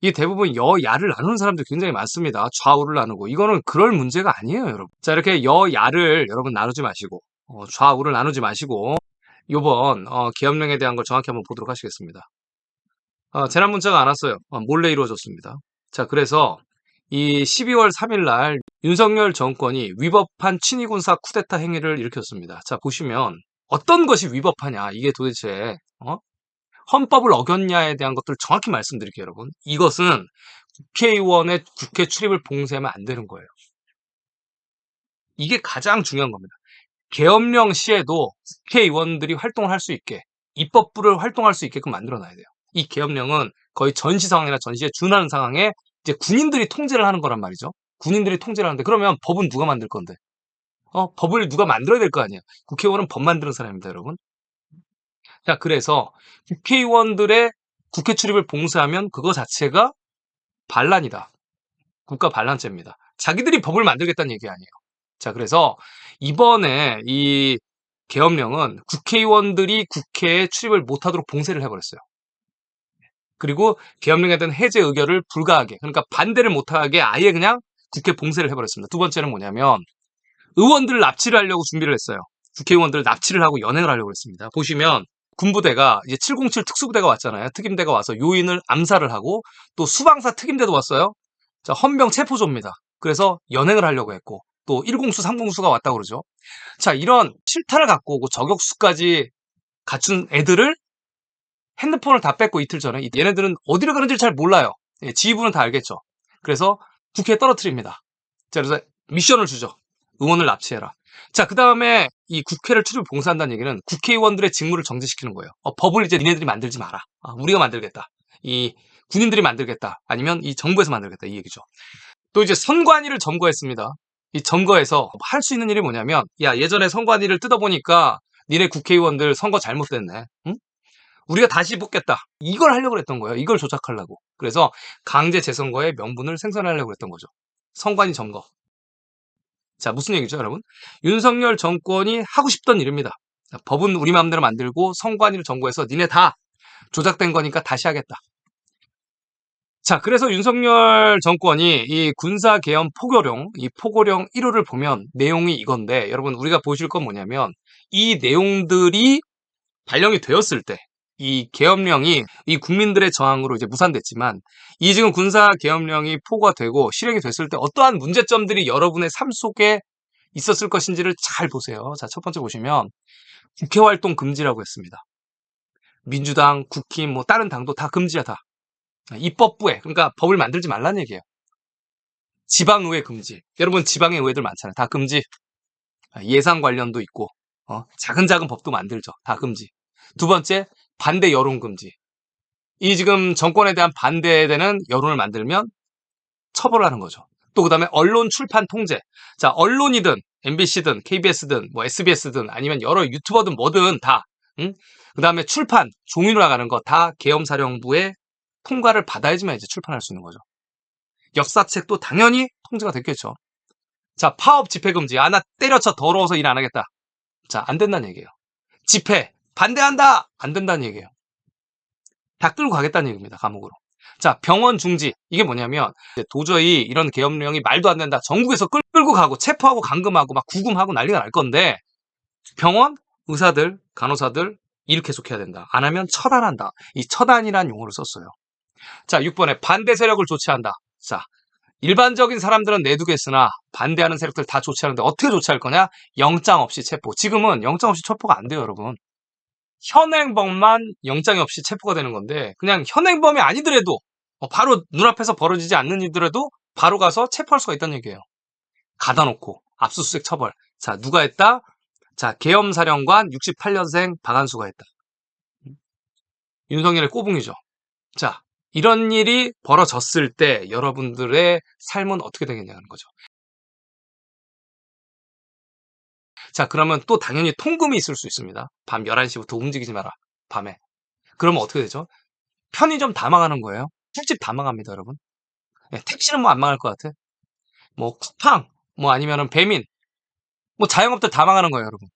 이 대부분 여야를 나누는 사람들이 굉장히 많습니다. 좌우를 나누고. 이거는 그럴 문제가 아니에요, 여러분. 자, 이렇게 여야를 여러분 나누지 마시고, 좌우를 나누지 마시고, 요번, 계엄령에 대한 걸 정확히 한번 보도록 하시겠습니다. 재난 문자가 안 왔어요. 몰래 이루어졌습니다. 자, 그래서 이 12월 3일 날 윤석열 정권이 위법한 친위군사 쿠데타 행위를 일으켰습니다. 자, 보시면 어떤 것이 위법하냐, 이게 도대체 헌법을 어겼냐에 대한 것들을 정확히 말씀드릴게요, 여러분. 이것은 국회의원의 국회 출입을 봉쇄하면 안 되는 거예요. 이게 가장 중요한 겁니다. 계엄령 시에도 국회의원들이 활동을 할 수 있게, 입법부를 활동할 수 있게끔 만들어놔야 돼요. 이 계엄령은 거의 전시 상황이나 전시에 준하는 상황에 이제 군인들이 통제를 하는 거란 말이죠. 군인들이 통제를 하는데, 그러면 법은 누가 만들 건데? 법을 누가 만들어야 될 거 아니에요. 국회의원은 법 만드는 사람입니다, 여러분. 자, 그래서 국회의원들의 국회 출입을 봉쇄하면 그거 자체가 반란이다. 국가 반란죄입니다. 자기들이 법을 만들겠다는 얘기 아니에요. 자, 그래서 이번에 이 계엄령은 국회의원들이 국회에 출입을 못하도록 봉쇄를 해버렸어요. 그리고 계엄령에 대한 해제 의결을 불가하게, 그러니까 반대를 못하게 아예 그냥 국회 봉쇄를 해버렸습니다. 두 번째는 뭐냐면 의원들을 납치를 하려고 준비를 했어요. 국회의원들을 납치를 하고 연행을 하려고 했습니다. 보시면 군부대가 이제 707 특수부대가 왔잖아요. 특임대가 와서 요인을 암살을 하고 또 수방사 특임대도 왔어요. 자, 헌병 체포조입니다. 그래서 연행을 하려고 했고 또 1공수, 3공수가 왔다고 그러죠. 자, 이런 실탄을 갖고 오고 저격수까지 갖춘 애들을 핸드폰을 다 뺐고 이틀 전에 얘네들은 어디로 가는지를 잘 몰라요. 지휘부는 다 알겠죠. 그래서 국회에 떨어뜨립니다. 자, 그래서 미션을 주죠. 의원을 납치해라. 자, 그 다음에 이 국회를 출입 봉쇄한다는 얘기는 국회의원들의 직무를 정지시키는 거예요. 법을 이제 니네들이 만들지 마라. 우리가 만들겠다. 이 군인들이 만들겠다. 아니면 이 정부에서 만들겠다. 이 얘기죠. 또 이제 선관위를 점거했습니다. 이 점거에서 할 수 있는 일이 뭐냐면, 야, 예전에 선관위를 뜯어보니까 니네 국회의원들 선거 잘못됐네. 응? 우리가 다시 뽑겠다. 이걸 하려고 했던 거예요. 이걸 조작하려고. 그래서 강제 재선거의 명분을 생산하려고 했던 거죠. 선관위 점거. 자, 무슨 얘기죠, 여러분? 윤석열 정권이 하고 싶던 일입니다. 자, 법은 우리 마음대로 만들고 선관위를 점거해서 니네 다 조작된 거니까 다시 하겠다. 자, 그래서 윤석열 정권이 이 군사계엄 포고령, 이 포고령 1호를 보면 내용이 이건데, 여러분, 우리가 보실 건 뭐냐면, 이 내용들이 발령이 되었을 때, 이 계엄령이 이 국민들의 저항으로 이제 무산됐지만, 이 지금 군사계엄령이 포고가 되고 실행이 됐을 때 어떠한 문제점들이 여러분의 삶 속에 있었을 것인지를 잘 보세요. 자, 첫 번째 보시면, 국회 활동 금지라고 했습니다. 민주당, 국힘, 뭐 다른 당도 다 금지야, 다. 입법부에, 그러니까 법을 만들지 말라는 얘기예요. 지방의회 금지. 여러분, 지방의 의회들 많잖아요. 다 금지. 예산 관련도 있고, 작은 법도 만들죠. 다 금지. 두 번째, 반대 여론 금지. 이 지금 정권에 대한 반대되는 여론을 만들면 처벌하는 거죠. 또 그 다음에 언론 출판 통제. 자, 언론이든 MBC든 KBS든 뭐 SBS든 아니면 여러 유튜버든 뭐든 다. 응? 그 다음에 출판, 종이로 나가는 거 다 계엄사령부의 통과를 받아야지만 이제 출판할 수 있는 거죠. 역사책도 당연히 통제가 됐겠죠. 자, 파업 집회 금지. 나 때려쳐 더러워서 일 안 하겠다. 자, 안 된다는 얘기예요. 집회 반대한다. 안 된다는 얘기예요. 다 끌고 가겠다는 얘기입니다. 감옥으로. 자, 병원 중지. 이게 뭐냐면 도저히 이런 계엄령이 말도 안 된다. 전국에서 끌고 가고 체포하고 감금하고 막 구금하고 난리가 날 건데 병원, 의사들, 간호사들 일 계속해야 된다. 안 하면 처단한다. 이 처단이라는 용어를 썼어요. 자, 6번에 반대 세력을 조치한다. 자, 일반적인 사람들은 내두겠으나 반대하는 세력들 다 조치하는데 어떻게 조치할 거냐? 영장 없이 체포. 지금은 영장 없이 체포가 안 돼요, 여러분. 현행범만 영장이 없이 체포가 되는 건데 그냥 현행범이 아니더라도 바로 눈앞에서 벌어지지 않는 일들에도 바로 가서 체포할 수가 있다는 얘기예요. 가다놓고 압수수색 처벌. 자, 누가 했다? 자, 계엄사령관 68년생 박한수가 했다. 윤석열의 꼬붕이죠. 자, 이런 일이 벌어졌을 때 여러분들의 삶은 어떻게 되겠냐는 거죠. 자, 그러면 또 당연히 통금이 있을 수 있습니다. 밤 11시부터 움직이지 마라. 밤에. 그러면 어떻게 되죠? 편의점 다 망하는 거예요. 술집 다 망합니다, 여러분. 택시는 뭐 안 망할 것 같아. 뭐 쿠팡, 뭐 아니면은 배민, 뭐 자영업들 다 망하는 거예요, 여러분.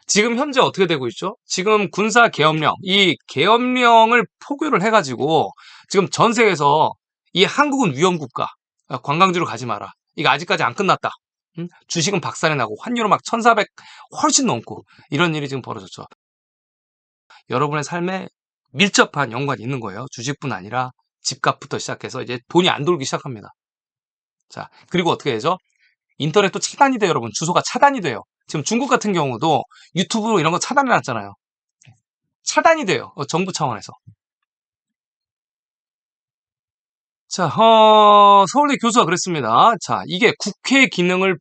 지금 현재 어떻게 되고 있죠? 지금 군사 계엄령, 이 계엄령을 포교를 해가지고 지금 전 세계에서 이 한국은 위험국가, 관광지로 가지 마라. 이거 아직까지 안 끝났다. 주식은 박살이 나고 환율은 막 1400 훨씬 넘고 이런 일이 지금 벌어졌죠. 여러분의 삶에 밀접한 연관이 있는 거예요. 주식뿐 아니라 집값부터 시작해서 이제 돈이 안 돌기 시작합니다. 자, 그리고 어떻게 되죠? 인터넷도 차단이 돼요, 여러분. 주소가 차단이 돼요. 지금 중국 같은 경우도 유튜브 이런 거 차단해 놨잖아요. 차단이 돼요. 정부 차원에서. 자, 서울대 교수가 그랬습니다. 자, 이게 국회 기능을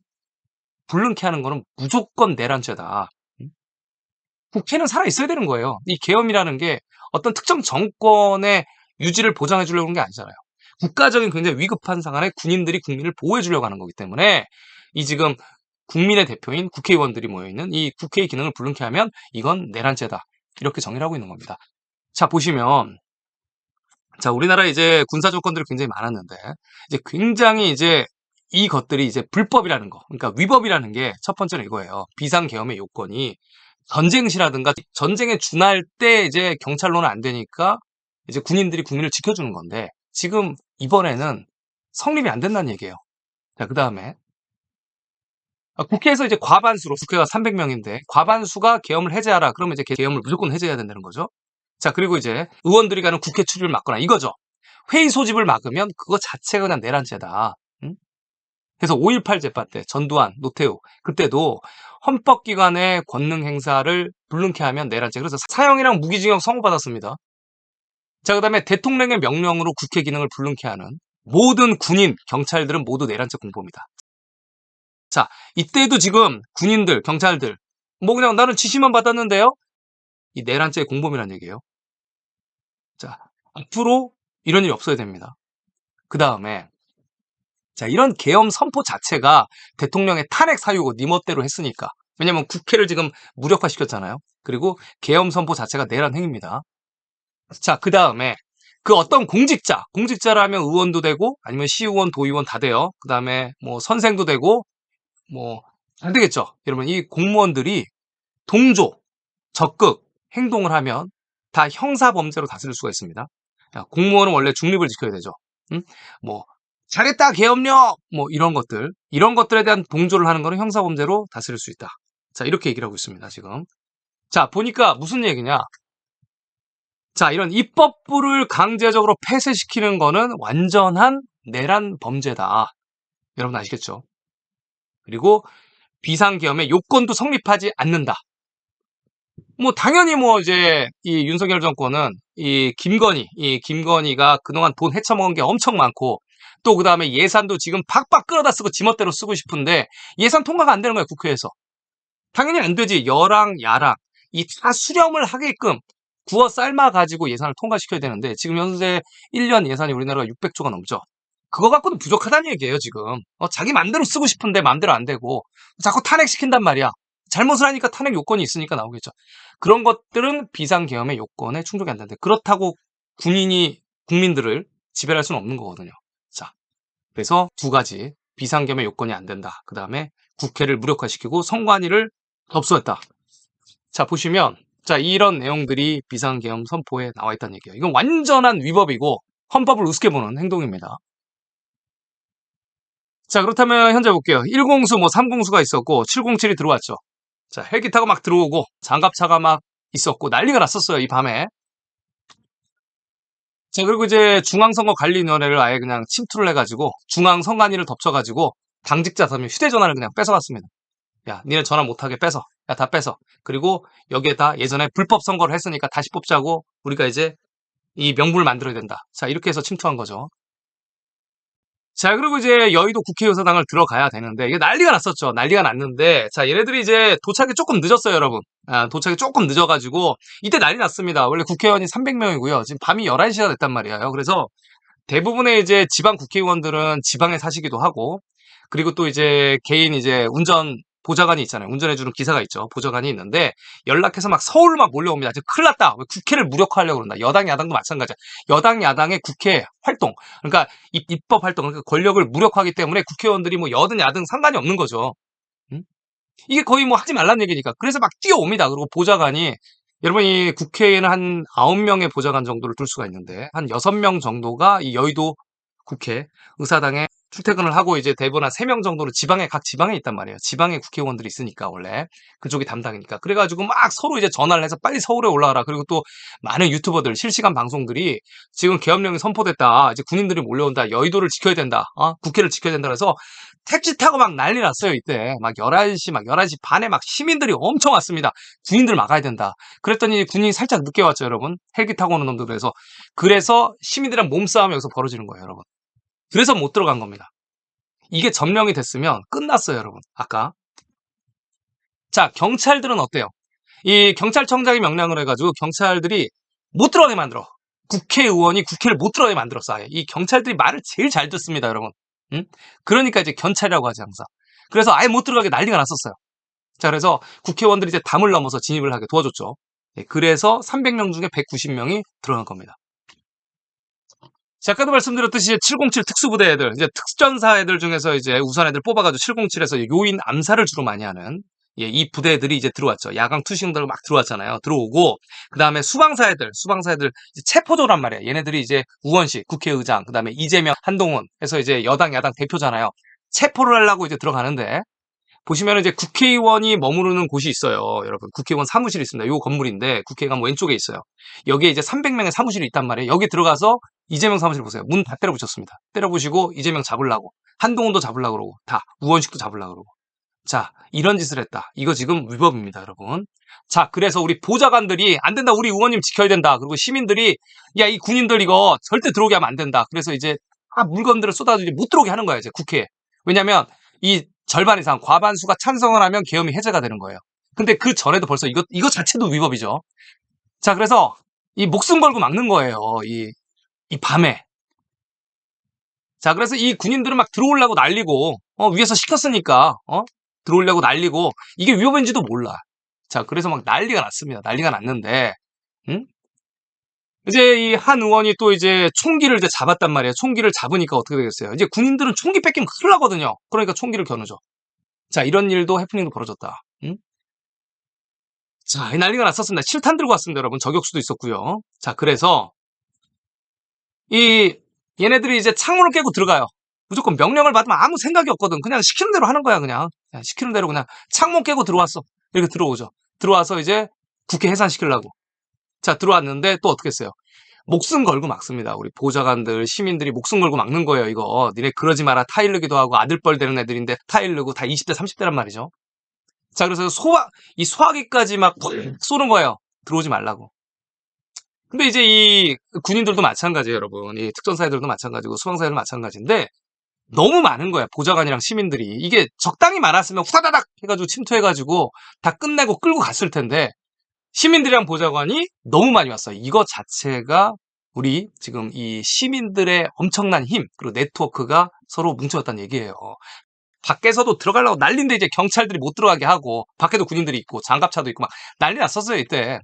불능케 하는 거는 무조건 내란죄다. 국회는 살아있어야 되는 거예요. 이 계엄이라는 게 어떤 특정 정권의 유지를 보장해 주려고 하는 게 아니잖아요. 국가적인 굉장히 위급한 상황에 군인들이 국민을 보호해 주려고 하는 거기 때문에 이 지금 국민의 대표인 국회의원들이 모여있는 이 국회의 기능을 불능케 하면 이건 내란죄다. 이렇게 정의를 하고 있는 겁니다. 자, 보시면 자, 우리나라에 이제 군사 조건들이 굉장히 많았는데 이제 굉장히 이제 이것들이 이제 불법이라는 거, 그러니까 위법이라는 게 첫 번째는 이거예요. 비상계엄의 요건이 전쟁 시라든가 전쟁에 준할 때 이제 경찰로는 안 되니까 이제 군인들이 국민을 지켜주는 건데 지금 이번에는 성립이 안 된다는 얘기예요. 자, 그다음에 국회에서 이제 과반수로 국회가 300명인데 과반수가 계엄을 해제하라. 그러면 이제 계엄을 무조건 해제해야 된다는 거죠. 자, 그리고 이제 의원들이 가는 국회 출입을 막거나 이거죠. 회의 소집을 막으면 그거 자체가 그냥 내란죄다. 응? 그래서 5.18 재판 때 전두환, 노태우 그때도 헌법기관의 권능 행사를 불능케 하면 내란죄. 그래서 사형이랑 무기징역 선고받았습니다. 자, 그다음에 대통령의 명령으로 국회 기능을 불능케 하는 모든 군인, 경찰들은 모두 내란죄 공범이다. 자, 이때도 지금 군인들, 경찰들 뭐 그냥 나는 지시만 받았는데요. 이 내란죄 공범이란 얘기예요. 자, 앞으로 이런 일이 없어야 됩니다. 그 다음에 자, 이런 계엄 선포 자체가 대통령의 탄핵 사유고 네 멋대로 했으니까. 왜냐면 국회를 지금 무력화시켰잖아요. 그리고 계엄 선포 자체가 내란 행위입니다. 자, 그 다음에 그 어떤 공직자라면 의원도 되고 아니면 시의원, 도의원 다 돼요. 그 다음에 뭐 선생도 되고 뭐 안 되겠죠. 여러분 이 공무원들이 동조, 적극 행동을 하면 다 형사범죄로 다스릴 수가 있습니다. 공무원은 원래 중립을 지켜야 되죠. 뭐 잘했다 계엄령 뭐 이런 것들에 대한 동조를 하는 거는 형사범죄로 다스릴 수 있다. 자, 이렇게 얘기를 하고 있습니다, 지금. 자, 보니까 무슨 얘기냐? 자, 이런 입법부를 강제적으로 폐쇄시키는 거는 완전한 내란 범죄다. 여러분 아시겠죠? 그리고 비상계엄의 요건도 성립하지 않는다. 뭐 당연히 뭐 이제 이 윤석열 정권은 이 김건희가 그동안 돈 헤쳐먹은 게 엄청 많고 또 그다음에 예산도 지금 팍팍 끌어다 쓰고 지멋대로 쓰고 싶은데 예산 통과가 안 되는 거예요, 국회에서. 당연히 안 되지. 여랑 야랑 이 다 수렴을 하게끔 구워 삶아 가지고 예산을 통과시켜야 되는데 지금 현재 1년 예산이 우리나라가 600조가 넘죠. 그거 갖고는 부족하다는 얘기예요, 지금. 자기 맘대로 쓰고 싶은데 맘대로 안 되고 자꾸 탄핵시킨단 말이야. 잘못을 하니까 탄핵 요건이 있으니까 나오겠죠. 그런 것들은 비상계엄의 요건에 충족이 안 되는데 그렇다고 국민들을 지배할 수는 없는 거거든요. 자, 그래서 두 가지 비상계엄의 요건이 안 된다. 그 다음에 국회를 무력화시키고 선관위를 접수했다. 자, 보시면 자, 이런 내용들이 비상계엄 선포에 나와 있다는 얘기예요. 이건 완전한 위법이고 헌법을 우습게 보는 행동입니다. 자, 그렇다면 현재 볼게요. 1공수, 뭐 3공수가 있었고 707이 들어왔죠. 자, 헬기 타고 막 들어오고 장갑차가 막 있었고 난리가 났었어요, 이 밤에. 자, 그리고 이제 중앙선거관리위원회를 아예 그냥 침투를 해가지고 중앙선관위를 덮쳐가지고 당직자 3명 휴대전화를 그냥 뺏어갔습니다. 야, 니네 전화 못하게 뺏어. 야, 다 뺏어. 그리고 여기에다 예전에 불법 선거를 했으니까 다시 뽑자고 우리가 이제 이 명분을 만들어야 된다. 자, 이렇게 해서 침투한 거죠. 자, 그리고 이제 여의도 국회의사당을 들어가야 되는데 이게 난리가 났었죠. 난리가 났는데 자, 얘네들이 이제 도착이 조금 늦었어요, 여러분. 도착이 조금 늦어가지고 이때 난리 났습니다. 원래 국회의원이 300명이고요. 지금 밤이 11시가 됐단 말이에요. 그래서 대부분의 이제 지방 국회의원들은 지방에 사시기도 하고 그리고 또 이제 개인 이제 운전 보좌관이 있잖아요. 운전해주는 기사가 있죠. 보좌관이 있는데 연락해서 막 서울로 막 몰려옵니다. 지금 큰일 났다. 왜 국회를 무력화하려고 그런다. 여당 야당도 마찬가지야. 여당 야당의 국회 활동 그러니까 입법 활동 그러니까 권력을 무력화하기 때문에 국회의원들이 뭐 여든 야든 상관이 없는 거죠. 응? 이게 거의 뭐 하지 말란 얘기니까. 그래서 막 뛰어옵니다. 그리고 보좌관이 여러분, 이 국회에는 한 9명의 보좌관 정도를 둘 수가 있는데, 한 6명 정도가 이 여의도 국회 의사당에 출퇴근을 하고, 이제 대부분 한 3명 정도는 각 지방에 있단 말이에요. 지방에 국회의원들이 있으니까, 원래. 그쪽이 담당이니까. 그래가지고 막 서로 이제 전화를 해서 빨리 서울에 올라와라. 그리고 또 많은 유튜버들, 실시간 방송들이 지금 계엄령이 선포됐다. 이제 군인들이 몰려온다. 여의도를 지켜야 된다. 국회를 지켜야 된다. 그래서 택시 타고 막 난리 났어요, 이때. 막 11시 반에 막 시민들이 엄청 왔습니다. 군인들 막아야 된다. 그랬더니 군인이 살짝 늦게 왔죠, 여러분. 헬기 타고 오는 놈들. 그래서 시민들이랑 몸싸움이 여기서 벌어지는 거예요, 여러분. 그래서 못 들어간 겁니다. 이게 점령이 됐으면 끝났어요, 여러분. 아까. 자, 경찰들은 어때요? 이 경찰청장이 명령을 해가지고 경찰들이 못 들어가게 만들어. 국회의원이 국회를 못 들어가게 만들었어, 아예. 이 경찰들이 말을 제일 잘 듣습니다, 여러분. 응? 그러니까 이제 견찰이라고 하지, 항상. 그래서 아예 못 들어가게 난리가 났었어요. 자, 그래서 국회의원들이 이제 담을 넘어서 진입을 하게 도와줬죠. 예, 그래서 300명 중에 190명이 들어간 겁니다. 자, 아까도 말씀드렸듯이 707 특수부대 애들, 이제 특전사 애들 중에서 이제 우선 애들 뽑아가지고 707에서 요인 암살을 주로 많이 하는, 예, 이 부대들이 이제 들어왔죠. 야광 투시형들 막 들어왔잖아요. 들어오고, 그 다음에 수방사 애들 이제 체포조란 말이에요. 얘네들이 이제 우원식, 국회의장, 그 다음에 이재명, 한동훈 해서 이제 여당, 야당 대표잖아요. 체포를 하려고 이제 들어가는데, 보시면 이제 국회의원이 머무르는 곳이 있어요. 여러분, 국회의원 사무실이 있습니다. 요 건물인데, 국회의원 왼쪽에 있어요. 여기에 이제 300명의 사무실이 있단 말이에요. 여기 들어가서 이재명 사무실 보세요. 문 다 때려 붙였습니다. 때려 부시고 이재명 잡으려고, 한동훈도 잡으려고 그러고, 다 우원식도 잡으려고 그러고. 자, 이런 짓을 했다. 이거 지금 위법입니다, 여러분. 자, 그래서 우리 보좌관들이 안 된다. 우리 의원님 지켜야 된다. 그리고 시민들이 야, 이 군인들 이거 절대 들어오게 하면 안 된다. 그래서 이제 물건들을 쏟아지지 못 들어오게 하는 거야, 이제 국회에. 왜냐면 이 절반 이상 과반수가 찬성을 하면 계엄이 해제가 되는 거예요. 근데 그 전에도 벌써 이거 자체도 위법이죠. 자, 그래서 이 목숨 걸고 막는 거예요. 이 밤에. 자, 그래서 이 군인들은 막 들어오려고 난리고, 위에서 시켰으니까, 들어오려고 난리고, 이게 위법인지도 몰라. 자, 그래서 막 난리가 났습니다. 난리가 났는데, 응? 이제 이 한 의원이 또 이제 총기를 이제 잡았단 말이에요. 총기를 잡으니까 어떻게 되겠어요? 이제 군인들은 총기 뺏기면 큰일 나거든요. 그러니까 총기를 겨누죠. 자, 이런 일도 해프닝도 벌어졌다. 응? 자, 이 난리가 났었습니다. 실탄 들고 왔습니다, 여러분. 저격수도 있었고요. 자, 그래서 이 얘네들이 이제 창문을 깨고 들어가요. 무조건 명령을 받으면 아무 생각이 없거든. 그냥 시키는 대로 하는 거야, 그냥. 시키는 대로 그냥 창문 깨고 들어왔어. 이렇게 들어오죠. 들어와서 이제 국회 해산시키려고. 자, 들어왔는데 또 어떻게 했어요? 목숨 걸고 막습니다. 우리 보좌관들, 시민들이 목숨 걸고 막는 거예요, 이거. 니네 그러지 마라. 타일르기도 하고 아들뻘 되는 애들인데 타일르고 다 20대, 30대란 말이죠. 자, 그래서 이 소화기까지 막 쏘는 거예요. 들어오지 말라고. 근데 이제 이 군인들도 마찬가지예요, 여러분. 이 특전사애들도 마찬가지고 수방사애들도 마찬가지인데 너무 많은 거야, 보좌관이랑 시민들이. 이게 적당히 많았으면 후다다닥 해가지고 침투해가지고 다 끝내고 끌고 갔을 텐데 시민들이랑 보좌관이 너무 많이 왔어요. 이거 자체가 우리 지금 이 시민들의 엄청난 힘 그리고 네트워크가 서로 뭉쳐졌다는 얘기예요. 밖에서도 들어가려고 난리인데 이제 경찰들이 못 들어가게 하고 밖에도 군인들이 있고 장갑차도 있고 막 난리 났었어요, 이때.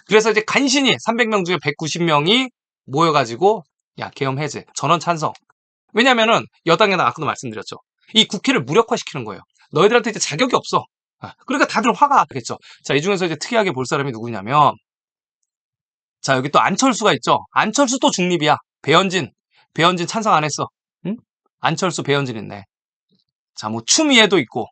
그래서 이제 간신히 300명 중에 190명이 모여가지고 야, 계엄 해제, 전원 찬성. 왜냐면은 여당에는 아까도 말씀드렸죠. 이 국회를 무력화시키는 거예요. 너희들한테 이제 자격이 없어. 그러니까 다들 화가 나겠죠. 자, 이 중에서 이제 특이하게 볼 사람이 누구냐면 자, 여기 또 안철수가 있죠. 안철수 또 중립이야. 배현진 찬성 안 했어. 응? 안철수, 배현진 있네. 자, 뭐 추미애도 있고.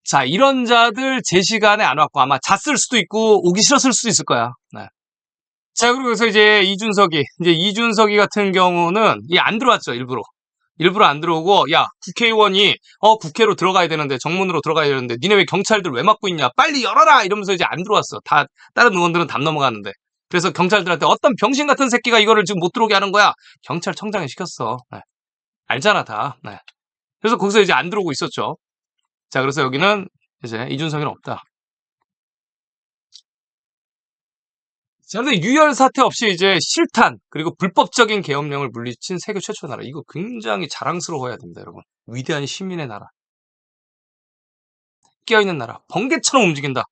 자, 이런 자들 제 시간에 안 왔고 아마 잤을 수도 있고 오기 싫었을 수도 있을 거야. 네. 자, 그리고 그래서 이제 이준석이 같은 경우는 안 들어왔죠, 일부러 안 들어오고, 야, 국회의원이, 국회로 들어가야 되는데, 정문으로 들어가야 되는데, 니네 왜 경찰들 왜 막고 있냐? 빨리 열어라! 이러면서 이제 안 들어왔어. 다른 의원들은 담 넘어가는데. 그래서 경찰들한테 어떤 병신 같은 새끼가 이거를 지금 못 들어오게 하는 거야? 경찰청장이 시켰어. 네. 알잖아, 다. 네. 그래서 거기서 이제 안 들어오고 있었죠. 자, 그래서 여기는 이제 이준석이는 없다. 자, 근데 유혈 사태 없이 이제 실탄 그리고 불법적인 계엄령을 물리친 세계 최초의 나라. 이거 굉장히 자랑스러워해야 됩니다, 여러분. 위대한 시민의 나라. 끼어있는 나라. 번개처럼 움직인다.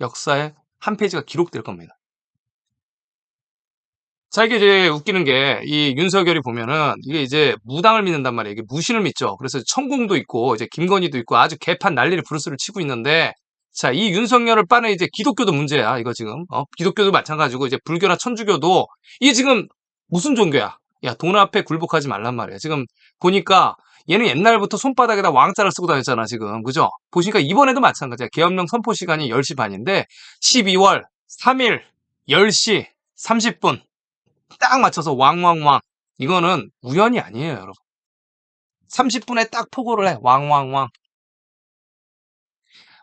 역사의 한 페이지가 기록될 겁니다. 자, 이게 이제 웃기는 게, 이 윤석열이 보면은, 이게 이제 무당을 믿는단 말이에요. 이게 무신을 믿죠. 그래서 천공도 있고, 이제 김건희도 있고, 아주 개판 난리를 부르스를 치고 있는데, 자, 이 윤석열을 빠는 이제 기독교도 문제야, 이거 지금. 기독교도 마찬가지고, 이제 불교나 천주교도, 이게 지금 무슨 종교야? 야, 돈 앞에 굴복하지 말란 말이야. 지금 보니까 얘는 옛날부터 손바닥에다 왕자를 쓰고 다녔잖아, 지금. 그죠? 보시니까 이번에도 마찬가지야. 계엄령 선포 시간이 10시 반인데, 12월 3일 10시 30분. 딱 맞춰서 왕왕왕. 이거는 우연이 아니에요, 여러분. 30분에 딱 포고를 해. 왕왕왕.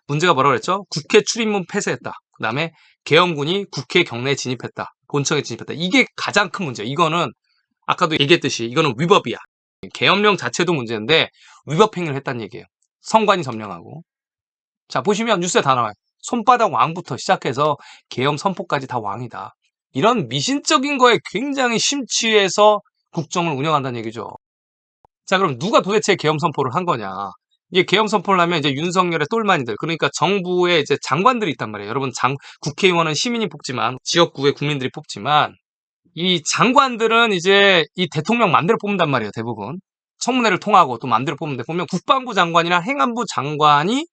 문제가 뭐라고 그랬죠? 국회 출입문 폐쇄했다. 그 다음에 계엄군이 국회 경내에 진입했다. 본청에 진입했다. 이게 가장 큰 문제예요. 이거는 아까도 얘기했듯이 이거는 위법이야. 계엄령 자체도 문제인데 위법 행위를 했다는 얘기예요. 성관이 점령하고. 자, 보시면 뉴스에 다 나와요. 손바닥 왕부터 시작해서 계엄 선포까지 다 왕이다. 이런 미신적인 거에 굉장히 심취해서 국정을 운영한다는 얘기죠. 자, 그럼 누가 도대체 계엄 선포를 한 거냐? 이게 계엄 선포를 하면 이제 윤석열의 똘마니들, 그러니까 정부의 이제 장관들이 있단 말이에요. 여러분, 국회의원은 시민이 뽑지만, 지역구의 국민들이 뽑지만, 이 장관들은 이제 이 대통령 맘대로 뽑는단 말이에요, 대부분. 청문회를 통하고 또 맘대로 뽑는데, 보면 국방부 장관이나 행안부 장관이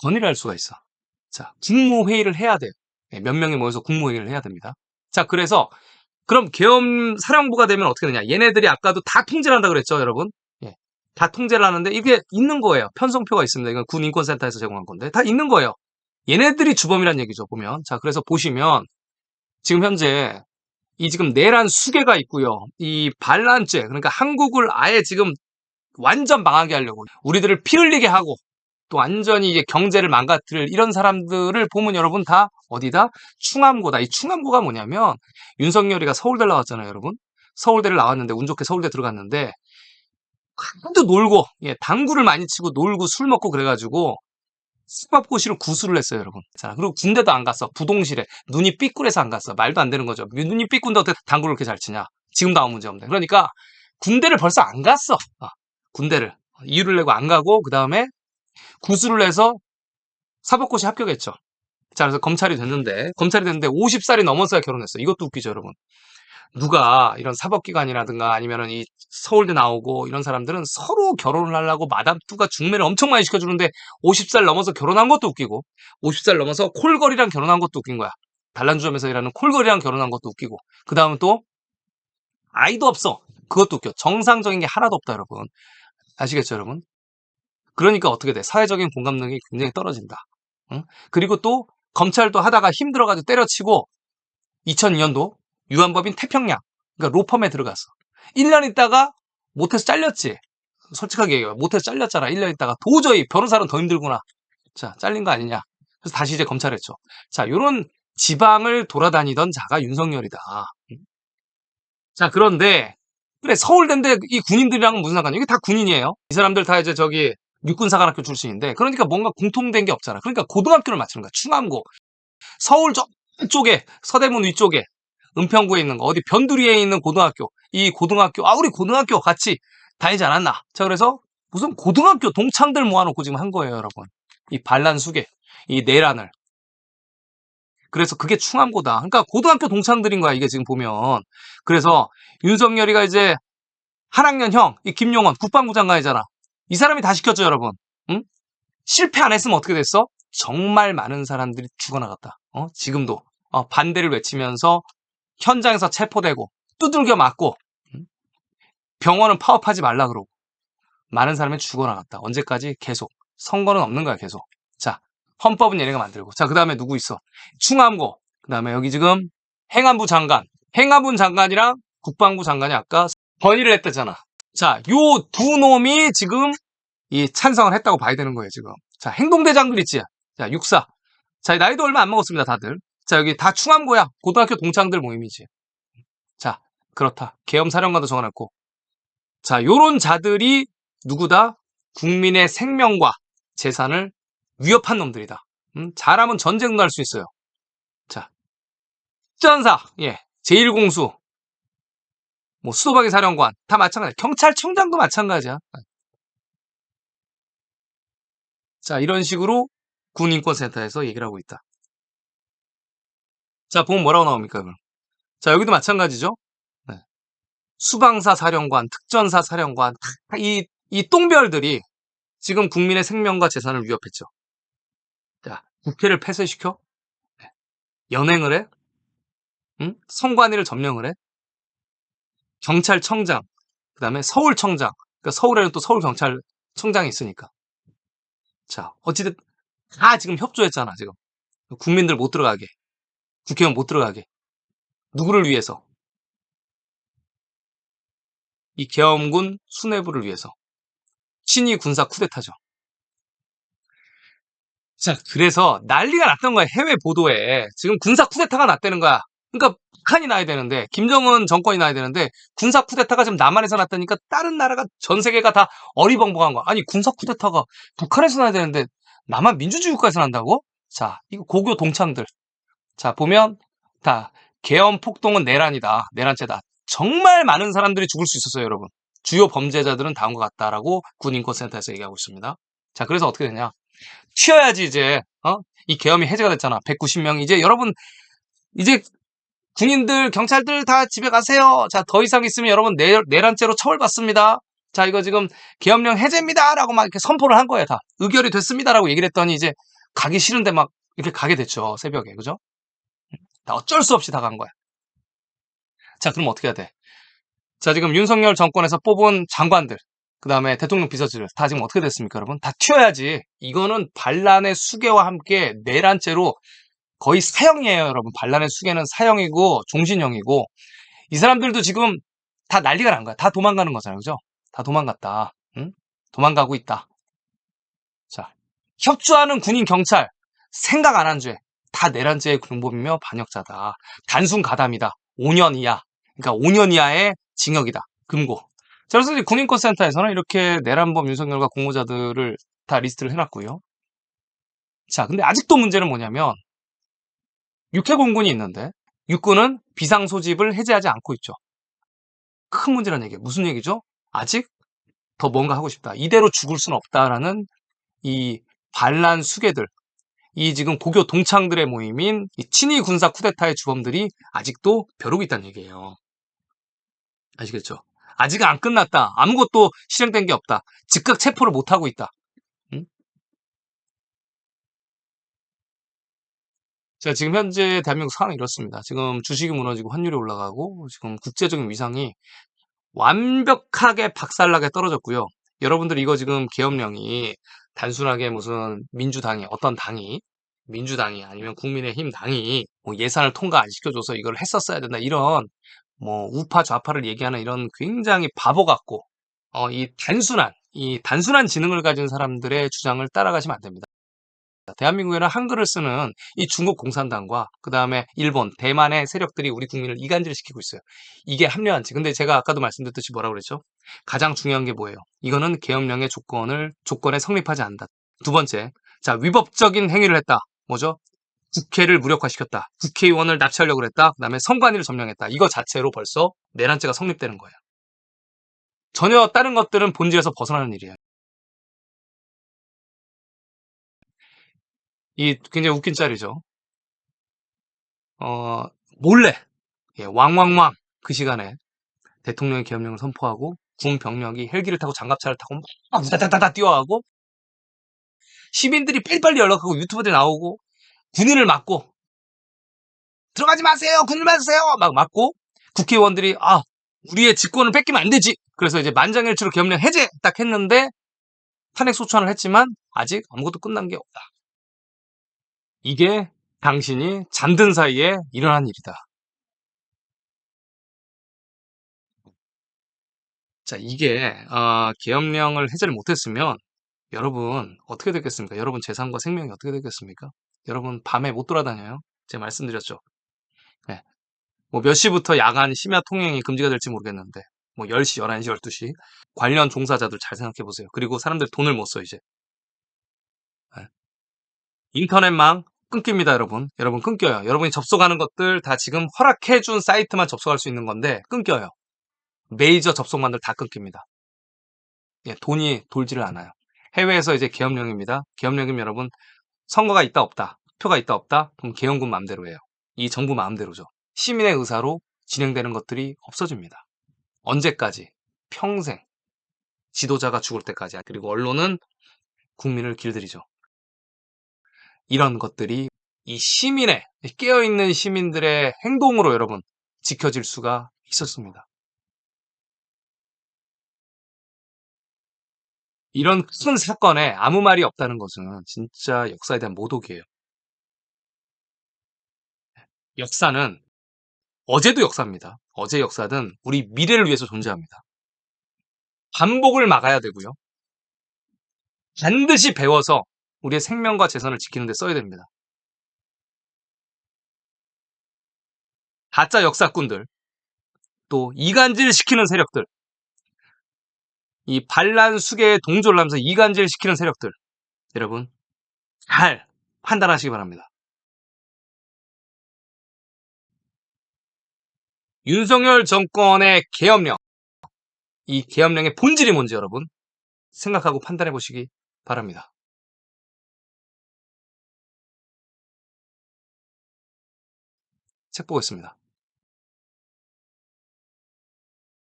건의를 할 수가 있어. 자, 국무회의를 해야 돼요. 몇 명이 모여서 국무회의를 해야 됩니다. 자, 그래서 그럼 계엄 사령부가 되면 어떻게 되냐? 얘네들이 아까도 다 통제를 한다 그랬죠, 여러분? 예. 다 통제를 하는데 이게 있는 거예요. 편성표가 있습니다. 이건 군인권센터에서 제공한 건데 다 있는 거예요. 얘네들이 주범이란 얘기죠, 보면. 자, 그래서 보시면 지금 현재 이 지금 내란 수괴가 있고요. 이 반란죄, 그러니까 한국을 아예 지금 완전 망하게 하려고 우리들을 피 흘리게 하고 또 완전히 이제 경제를 망가뜨릴 이런 사람들을 보면 여러분 다 어디다? 충암고다. 이 충암고가 뭐냐면 윤석열이가 서울대 나왔잖아요, 여러분. 서울대를 나왔는데 운 좋게 서울대 들어갔는데 하도 놀고 당구를 많이 치고 놀고 술 먹고 그래가지고 숙박고시를 구수를 했어요, 여러분. 자, 그리고 군대도 안 갔어. 부동실에 눈이 삐뚤해서 안 갔어. 말도 안 되는 거죠. 눈이 삐꾼데 어떻게 당구를 그렇게 잘 치냐? 지금도 아무 문제 없는데. 그러니까 군대를 벌써 안 갔어. 군대를 이유를 내고 안 가고 그 다음에 구수를 해서 사법고시 합격했죠. 자, 그래서 검찰이 됐는데 50살이 넘었어야 결혼했어. 이것도 웃기죠, 여러분. 누가 이런 사법기관이라든가 아니면은 이 서울대 나오고 이런 사람들은 서로 결혼을 하려고 마담투가 중매를 엄청 많이 시켜주는데 50살 넘어서 결혼한 것도 웃기고 50살 넘어서 콜걸이랑 결혼한 것도 웃긴 거야. 단란주점에서 일하는 콜걸이랑 결혼한 것도 웃기고 그 다음은 또 아이도 없어. 그것도 웃겨. 정상적인 게 하나도 없다, 여러분. 아시겠죠, 여러분? 그러니까 어떻게 돼? 사회적인 공감능이 굉장히 떨어진다. 응? 그리고 또 검찰도 하다가 힘들어가지고 때려치고 2002년도 유한법인 태평양, 그러니까 로펌에 들어갔어. 1년 있다가 못해서 잘렸지. 솔직하게 얘기해. 못해서 잘렸잖아. 1년 있다가 도저히 변호사는 더 힘들구나. 자, 잘린 거 아니냐. 그래서 다시 이제 검찰에 했죠. 자, 요런 지방을 돌아다니던 자가 윤석열이다. 자, 그런데 그래 서울대인데 이 군인들이랑은 무슨 상관이야? 이게 다 군인이에요. 이 사람들 다 이제 저기 육군사관학교 출신인데 그러니까 뭔가 공통된 게 없잖아. 그러니까 고등학교를 맞추는 거야. 충암고. 서울 저쪽에 서대문 위쪽에 은평구에 있는 거 어디 변두리에 있는 고등학교. 이 고등학교 우리 고등학교 같이 다니지 않았나. 자, 그래서 무슨 고등학교 동창들 모아놓고 지금 한 거예요, 여러분. 이 반란수계, 이 내란을. 그래서 그게 충암고다. 그러니까 고등학교 동창들인 거야, 이게 지금 보면. 그래서 윤석열이가 이제 한 학년 형, 이 김용원 국방부 장관이잖아. 이 사람이 다 시켰죠, 여러분. 응? 실패 안 했으면 어떻게 됐어? 정말 많은 사람들이 죽어나갔다. 지금도 반대를 외치면서 현장에서 체포되고 두들겨 맞고 병원은 파업하지 말라 그러고 많은 사람이 죽어나갔다. 언제까지? 계속. 선거는 없는 거야, 계속. 자, 헌법은 얘네가 만들고. 자, 그 다음에 누구 있어? 충암고. 그 다음에 여기 지금 행안부 장관. 행안부 장관이랑 국방부 장관이 아까 건의를 했다잖아. 자, 요 두 놈이 지금 이 찬성을 했다고 봐야 되는 거예요, 지금. 자, 행동대장들 있지? 자, 육사. 자, 나이도 얼마 안 먹었습니다, 다들. 자, 여기 다 충암고야. 고등학교 동창들 모임이지. 자, 그렇다. 계엄사령관도 정해놨고. 자, 요런 자들이 누구다? 국민의 생명과 재산을 위협한 놈들이다. 잘하면 전쟁도 할 수 있어요. 자, 특전사, 제1공수, 뭐 수도방위 사령관 다 마찬가지야. 경찰청장도 마찬가지야. 자, 이런 식으로 군인권센터에서 얘기를 하고 있다. 자, 보면 뭐라고 나옵니까, 그럼? 자, 여기도 마찬가지죠. 네. 수방사 사령관, 특전사 사령관, 이 똥별들이 지금 국민의 생명과 재산을 위협했죠. 국회를 폐쇄시켜? 연행을 해? 응? 선관위를 점령을 해? 경찰청장, 그 다음에 서울청장, 그러니까 서울에는 또 서울경찰청장이 있으니까. 자, 어찌됐든 다 지금 협조했잖아, 지금. 국민들 못 들어가게. 국회의원 못 들어가게. 누구를 위해서? 이 계엄군 수뇌부를 위해서. 친위 군사 쿠데타죠. 자, 그래서 난리가 났던 거야, 해외 보도에. 지금 군사 쿠데타가 났다는 거야. 그러니까 북한이 나야 되는데, 김정은 정권이 나야 되는데, 군사 쿠데타가 지금 남한에서 났다니까 다른 나라가, 전 세계가 다 어리벙벙한 거야. 아니, 군사 쿠데타가 북한에서 나야 되는데, 남한 민주주의 국가에서 난다고? 자, 이거 고교 동창들. 자, 보면, 다, 계엄 폭동은 내란이다. 내란죄다. 정말 많은 사람들이 죽을 수 있었어요, 여러분. 주요 범죄자들은 다음과 같다라고 군인권센터에서 얘기하고 있습니다. 자, 그래서 어떻게 되냐. 튀어야지, 이제, 이 계엄이 해제가 됐잖아. 190명. 이제 여러분, 이제 군인들, 경찰들 다 집에 가세요. 자, 더 이상 있으면 여러분 내란죄로 처벌받습니다. 자, 이거 지금 계엄령 해제입니다. 라고 막 이렇게 선포를 한 거예요, 다. 의결이 됐습니다. 라고 얘기를 했더니 이제 가기 싫은데 막 이렇게 가게 됐죠. 새벽에. 그죠? 다 어쩔 수 없이 다 간 거야. 자, 그럼 어떻게 해야 돼? 자, 지금 윤석열 정권에서 뽑은 장관들, 그 다음에 대통령 비서실들 다 지금 어떻게 됐습니까, 여러분? 다 튀어야지. 이거는 반란의 수괴와 함께 내란죄로 거의 사형이에요, 여러분. 반란의 수괴는 사형이고 종신형이고 이 사람들도 지금 다 난리가 난 거야. 다 도망가는 거잖아요, 그죠? 다 도망갔다. 응? 도망가고 있다. 자, 협조하는 군인 경찰 생각 안 한 죄. 다 내란죄의 공범이며 반역자다. 단순 가담이다. 5년 이하. 그러니까 5년 이하의 징역이다. 금고. 자, 그래서 이제 군인권센터에서는 이렇게 내란범 윤석열과 공모자들을 다 리스트를 해놨고요. 자, 근데 아직도 문제는 뭐냐면 육해공군이 있는데 육군은 비상소집을 해제하지 않고 있죠. 큰 문제라는 얘기예요. 무슨 얘기죠? 아직 더 뭔가 하고 싶다. 이대로 죽을 수는 없다라는 이 반란 수괴들, 이 지금 고교 동창들의 모임인 이 친위 군사 쿠데타의 주범들이 아직도 벼르고 있다는 얘기예요. 아시겠죠? 아직 안 끝났다. 아무것도 실행된 게 없다. 즉각 체포를 못 하고 있다. 응? 자, 지금 현재 대한민국 상황이 이렇습니다. 지금 주식이 무너지고 환율이 올라가고 지금 국제적인 위상이 완벽하게 박살나게 떨어졌고요. 여러분들 이거 지금 계엄령이 단순하게 무슨 민주당이 어떤 당이 민주당이 아니면 국민의힘 당이 뭐 예산을 통과 안 시켜줘서 이걸 했었어야 된다 이런 뭐 우파 좌파를 얘기하는 이런 굉장히 바보 같고 이 단순한 지능을 가진 사람들의 주장을 따라가시면 안 됩니다. 대한민국에는 한글을 쓰는 이 중국 공산당과 그 다음에 일본, 대만의 세력들이 우리 국민을 이간질시키고 있어요. 이게 합리화한지. 근데 제가 아까도 말씀드렸듯이 뭐라고 그랬죠? 가장 중요한 게 뭐예요? 이거는 계엄령의 조건에 성립하지 않는다. 두 번째, 자, 위법적인 행위를 했다. 뭐죠? 국회를 무력화시켰다. 국회의원을 납치하려고 그랬다. 그 다음에 선관위를 점령했다. 이거 자체로 벌써 내란죄가 성립되는 거예요. 전혀 다른 것들은 본질에서 벗어나는 일이에요. 이 굉장히 웃긴 짤이죠. 몰래 왕왕왕 그 시간에 대통령이 계엄령을 선포하고 군 병력이 헬기를 타고 장갑차를 타고 막 우다다다다 뛰어가고 시민들이 빨리빨리 연락하고 유튜브에 나오고 군인을 막고 들어가지 마세요 군인을 막으세요 막 막고 국회의원들이 우리의 직권을 뺏기면 안 되지 그래서 이제 만장일치로 계엄령 해제 딱 했는데 탄핵 소추안을 했지만 아직 아무것도 끝난 게 없다. 이게 당신이 잠든 사이에 일어난 일이다. 자, 이게 계엄령을 해제를 못했으면 여러분 어떻게 됐겠습니까? 여러분 재산과 생명이 어떻게 됐겠습니까? 여러분 밤에 못 돌아다녀요? 제가 말씀드렸죠. 네. 뭐 몇 시부터 야간 심야 통행이 금지가 될지 모르겠는데 뭐 10시, 11시, 12시 관련 종사자들 잘 생각해 보세요. 그리고 사람들 돈을 못 써 이제. 네. 인터넷망 끊깁니다, 여러분. 여러분 끊겨요. 여러분이 접속하는 것들 다 지금 허락해 준 사이트만 접속할 수 있는 건데 끊겨요. 메이저 접속만들 다 끊깁니다. 예, 돈이 돌지를 않아요. 해외에서 이제 계엄령입니다. 계엄령이면 여러분 선거가 있다 없다, 표가 있다 없다, 그럼 계엄군 마음대로 해요. 이 정부 마음대로죠. 시민의 의사로 진행되는 것들이 없어집니다. 언제까지? 평생. 지도자가 죽을 때까지. 그리고 언론은 국민을 길들이죠. 이런 것들이 이 시민의, 깨어있는 시민들의 행동으로 여러분 지켜질 수가 있었습니다. 이런 큰 사건에 아무 말이 없다는 것은 진짜 역사에 대한 모독이에요. 역사는 어제도 역사입니다. 어제 역사는 우리 미래를 위해서 존재합니다. 반복을 막아야 되고요. 반드시 배워서 우리의 생명과 재산을 지키는 데 써야 됩니다. 가짜 역사꾼들, 또 이간질 시키는 세력들, 이 반란 수계에 동조를 하면서 이간질 시키는 세력들, 여러분 잘 판단하시기 바랍니다. 윤석열 정권의 계엄령, 이 계엄령의 본질이 뭔지 여러분 생각하고 판단해 보시기 바랍니다. 책 보겠습니다.